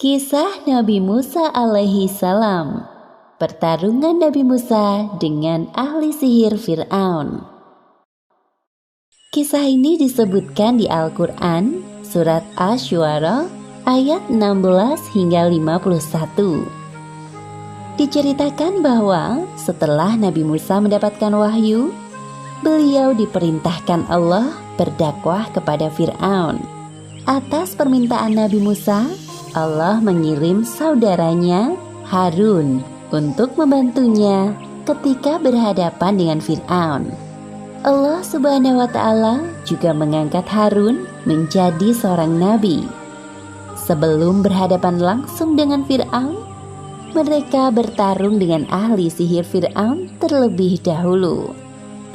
Kisah Nabi Musa alaihi salam. Pertarungan Nabi Musa dengan ahli sihir Fir'aun. Kisah ini disebutkan di Al-Quran, surat Asy-Syu'ara ayat 16 hingga 51. Diceritakan bahwa setelah Nabi Musa mendapatkan wahyu, beliau diperintahkan Allah berdakwah kepada Fir'aun. Atas permintaan Nabi Musa, Allah mengirim saudaranya Harun untuk membantunya ketika berhadapan dengan Fir'aun. Allah Subhanahu wa Ta'ala juga mengangkat Harun menjadi seorang nabi. Sebelum berhadapan langsung dengan Fir'aun, mereka bertarung dengan ahli sihir Fir'aun terlebih dahulu.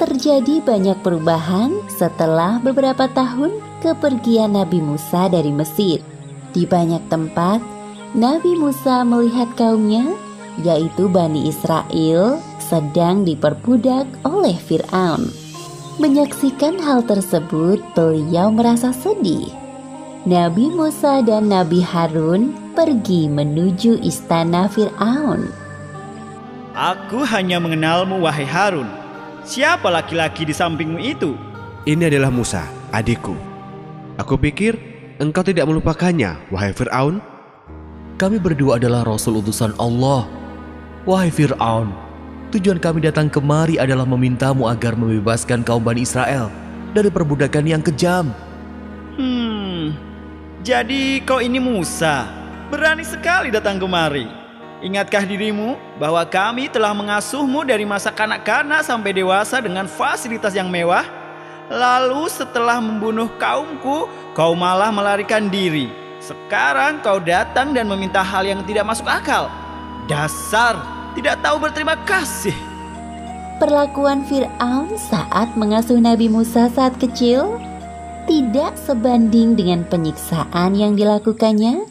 Terjadi banyak perubahan setelah beberapa tahun kepergian Nabi Musa dari Mesir. Di banyak tempat, Nabi Musa melihat kaumnya, yaitu Bani Israel, sedang diperbudak oleh Fir'aun. Menyaksikan hal tersebut, beliau merasa sedih. Nabi Musa dan Nabi Harun pergi menuju istana Fir'aun. Aku hanya mengenalmu, wahai Harun. Siapa laki-laki di sampingmu itu? Ini adalah Musa, adikku. Aku pikir engkau tidak melupakannya, wahai Fir'aun. Kami berdua adalah Rasul utusan Allah. Wahai Fir'aun, tujuan kami datang kemari adalah memintamu agar membebaskan kaum Bani Israel dari perbudakan yang kejam. Jadi kau ini Musa, berani sekali datang kemari. Ingatkah dirimu bahwa kami telah mengasuhmu dari masa kanak-kanak sampai dewasa dengan fasilitas yang mewah? Lalu setelah membunuh kaumku, kau malah melarikan diri. Sekarang kau datang dan meminta hal yang tidak masuk akal. Dasar tidak tahu berterima kasih. Perlakuan Fir'aun saat mengasuh Nabi Musa saat kecil tidak sebanding dengan penyiksaan yang dilakukannya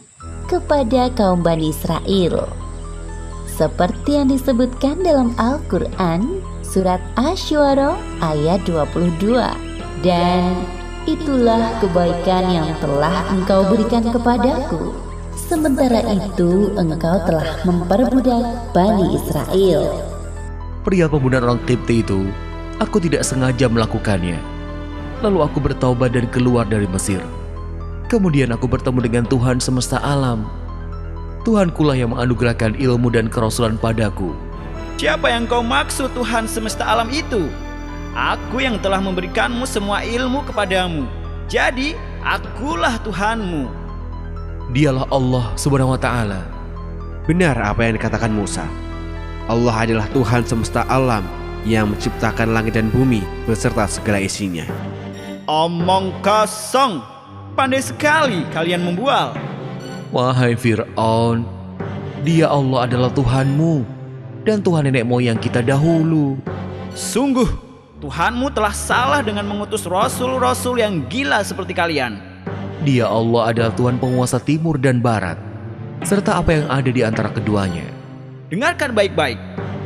kepada kaum Bani Israel. Seperti yang disebutkan dalam Al-Quran, surat Asy-Syu'ara ayat 22. Dan itulah kebaikan yang telah engkau berikan kepadaku. Sementara itu engkau telah memperbudak Bani Israel. Pria pembunuhan orang Qibti itu, aku tidak sengaja melakukannya. Lalu aku bertaubat dan keluar dari Mesir. Kemudian aku bertemu dengan Tuhan semesta alam. Tuhankulah yang menganugerahkan ilmu dan kerasulan padaku. Siapa yang kau maksud Tuhan semesta alam itu? Aku yang telah memberikanmu semua ilmu kepadamu. Jadi akulah Tuhanmu. Dialah Allah Subhanahu wa Ta'ala. Benar apa yang dikatakan Musa. Allah adalah Tuhan semesta alam yang menciptakan langit dan bumi beserta segala isinya. Omong kosong. Pandai sekali kalian membual. Wahai Fir'aun, Dia Allah adalah Tuhanmu dan Tuhan nenek moyang kita dahulu. Sungguh, Tuhanmu telah salah dengan mengutus rasul-rasul yang gila seperti kalian. Dia Allah adalah Tuhan penguasa timur dan barat, serta apa yang ada di antara keduanya. Dengarkan baik-baik,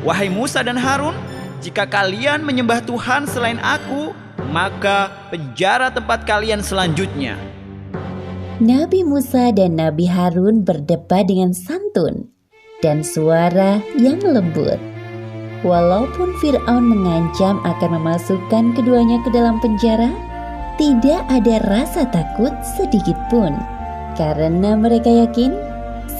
wahai Musa dan Harun, jika kalian menyembah Tuhan selain aku, maka penjara tempat kalian selanjutnya. Nabi Musa dan Nabi Harun berdebat dengan santun dan suara yang lembut. Walaupun Fir'aun mengancam akan memasukkan keduanya ke dalam penjara, tidak ada rasa takut sedikit pun, karena mereka yakin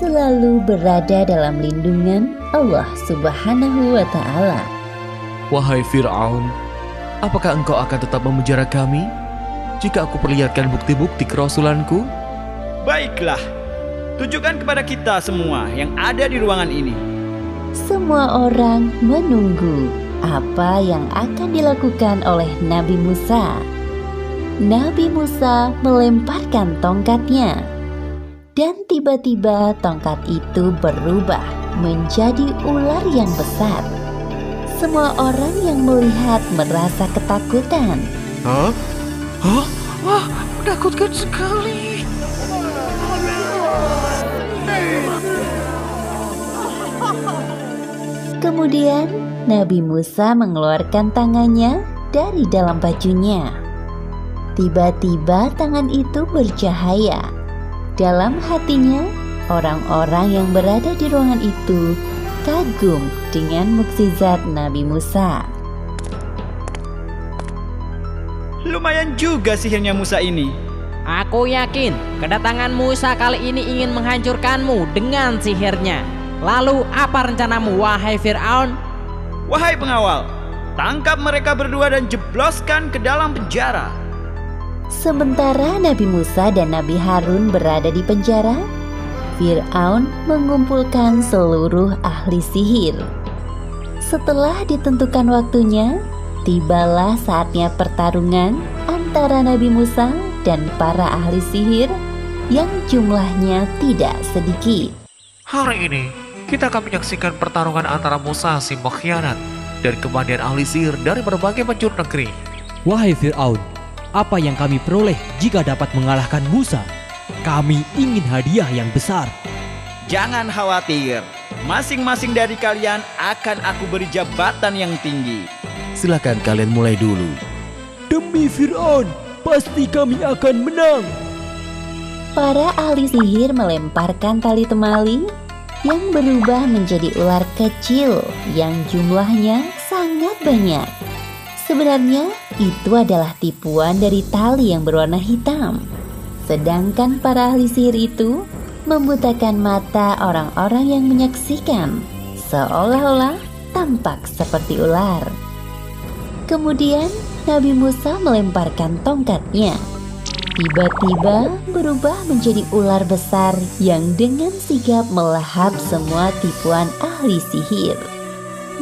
selalu berada dalam lindungan Allah Subhanahu wa Ta'ala. Wahai Fir'aun, apakah engkau akan tetap memenjara kami jika aku perlihatkan bukti-bukti kerasulanku? Baiklah, tunjukkan kepada kita semua yang ada di ruangan ini. Semua orang menunggu apa yang akan dilakukan oleh Nabi Musa. Nabi Musa melemparkan tongkatnya, dan tiba-tiba tongkat itu berubah menjadi ular yang besar. Semua orang yang melihat merasa ketakutan. Wah, menakutkan sekali. Kemudian Nabi Musa mengeluarkan tangannya dari dalam bajunya. Tiba-tiba tangan itu bercahaya. Dalam hatinya, Orang-orang yang berada di ruangan itu kagum dengan mukjizat Nabi Musa. Lumayan juga sihirnya Musa ini. Aku yakin kedatangan Musa kali ini ingin menghancurkanmu dengan sihirnya. Lalu apa rencanamu, wahai Fir'aun? Wahai pengawal, tangkap mereka berdua dan jebloskan ke dalam penjara. Sementara Nabi Musa dan Nabi Harun berada di penjara, Fir'aun mengumpulkan seluruh ahli sihir. Setelah ditentukan waktunya, tibalah saatnya pertarungan antara Nabi Musa dan para ahli sihir yang jumlahnya tidak sedikit. Hari ini kita akan menyaksikan pertarungan antara Musa si pengkhianat dan kemudian ahli sihir dari berbagai penjuru negeri. Wahai Fir'aun, apa yang kami peroleh jika dapat mengalahkan Musa? Kami ingin hadiah yang besar. Jangan khawatir, masing-masing dari kalian akan aku beri jabatan yang tinggi. Silakan kalian mulai dulu. Demi Fir'aun, pasti kami akan menang. Para ahli sihir melemparkan tali temali yang berubah menjadi ular kecil yang jumlahnya sangat banyak. Sebenarnya itu adalah tipuan dari tali yang berwarna hitam. Sedangkan para ahli sihir itu membutakan mata orang-orang yang menyaksikan, seolah-olah tampak seperti ular. Kemudian Nabi Musa melemparkan tongkatnya. Tiba-tiba berubah menjadi ular besar yang dengan sigap melahap semua tipuan ahli sihir.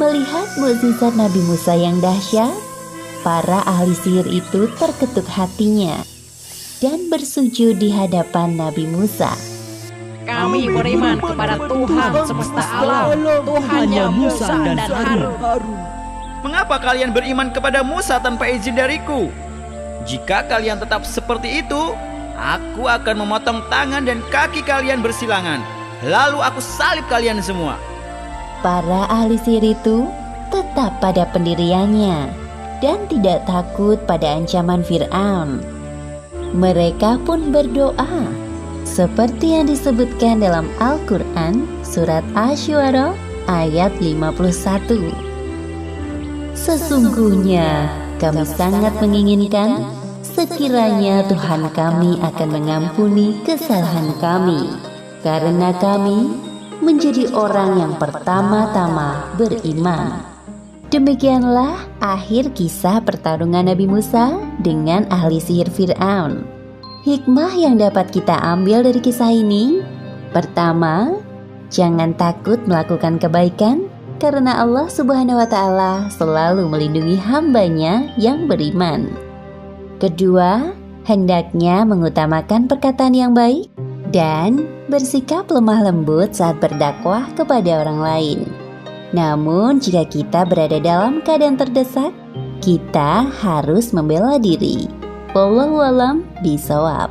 Melihat mukjizat Nabi Musa yang dahsyat, para ahli sihir itu terketuk hatinya dan bersujud di hadapan Nabi Musa. Kami beriman kepada Tuhan semesta alam, Tuhannya Musa dan Harun. Mengapa kalian beriman kepada Musa tanpa izin dariku? Jika kalian tetap seperti itu, aku akan memotong tangan dan kaki kalian bersilangan. Lalu aku salib kalian semua. Para ahli sihir itu tetap pada pendiriannya dan tidak takut pada ancaman Fir'aun. Mereka pun berdoa seperti yang disebutkan dalam Al-Quran surat Asy-Syu'ara ayat 51. Sesungguhnya kami sangat menginginkan sekiranya Tuhan kami akan mengampuni kesalahan kami, karena kami menjadi orang yang pertama-tama beriman. Demikianlah akhir kisah pertarungan Nabi Musa dengan ahli sihir Fir'aun. Hikmah yang dapat kita ambil dari kisah ini: pertama, jangan takut melakukan kebaikan karena Allah Subhanahu wa Ta'ala selalu melindungi hambanya yang beriman. Kedua, hendaknya mengutamakan perkataan yang baik dan bersikap lemah lembut saat berdakwah kepada orang lain. Namun, jika kita berada dalam keadaan terdesak, kita harus membela diri. Wallahu a'lam bishawab.